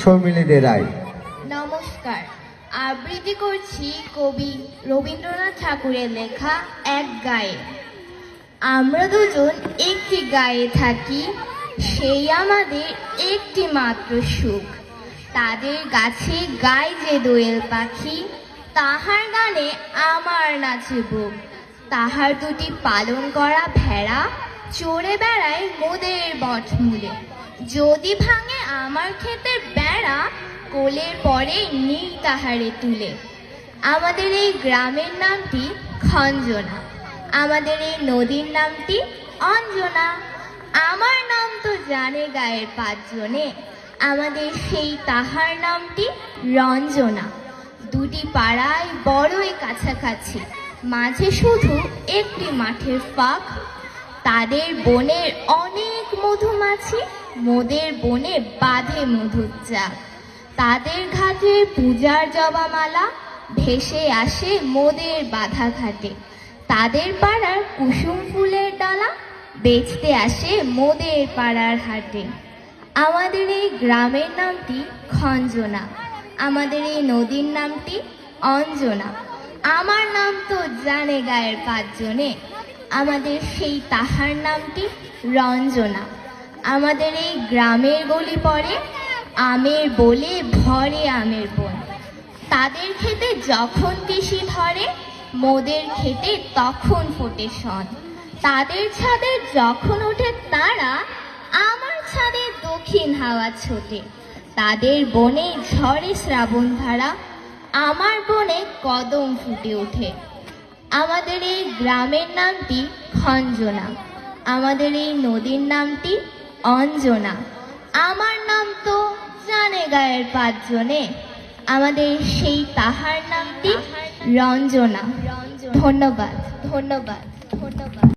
শর্মিলী দে রায়। নমস্কার, আবৃত্তি করছি কবি রবীন্দ্রনাথ ঠাকুরের লেখা এক গায়ে। আমরা দুজন একটি গায়ে থাকি, সেই আমাদের একটি মাত্র সুখ। তাদের গাছে গায় যে দোয়েল পাখি, তাহার গানে আমার নাচে বুক। তাহার দুটি পালন করা ভেড়া চড়ে বেড়ায় মোদের বটমূলে। যদি ভাঙে আমার ক্ষেতের বেড়া, কোলের পরে নিই তাহারে তুলে। আমাদের এই গ্রামের নামটি খঞ্জনা, আমাদের এই নদীর নামটি অঞ্জনা। আমার নাম তো জানে গায়ের পাঁচজনে, আমাদের সেই তাহার নামটি রঞ্জনা। দুটি পাড়ায় বড়ই কাছাকাছি, মাঝে শুধু একটি মাঠের ফাঁক। তাদের বনের অনেক মধুমাছি, মোদের বনে বাঁধে মধুর চাক। তাদের ঘাটে পূজার জবামালা ভেসে আসে মোদের বাধা ঘাটে। তাদের পাড়ার কুসুম ফুলের ডালা বেচতে আসে মোদের পাড়ার হাটে। আমাদের এই গ্রামের নামটি খঞ্জনা, আমাদের এই নদীর নামটি অঞ্জনা। আমার নাম তো জানে গায়ের পাঁচজনে, আমাদের সেই তাহার নামটি রঞ্জনা। আমাদের এই গ্রামের গলি পড়ে আমের বলে ভরে আমের বন। তাদের খেতে যখন পিসি ধরে, মোদের খেতে তখন ফোটে শন। তাদের ছাদে যখন ওঠে তারা, আমার ছাদে দক্ষিণ হাওয়া ছোটে। তাদের বনে ঝরে শ্রাবণ ধারা, আমার বনে কদম ফুটে ওঠে। আমাদের এই গ্রামের নামটি খঞ্জনা, আমাদের এই নদীর নামটি অঞ্জনা। আমার নাম তো জানে গায়ের পাঁচজনে, আমাদের সেই তাহার নামটি রঞ্জনা। ধন্যবাদ, ধন্যবাদ, ধন্যবাদ।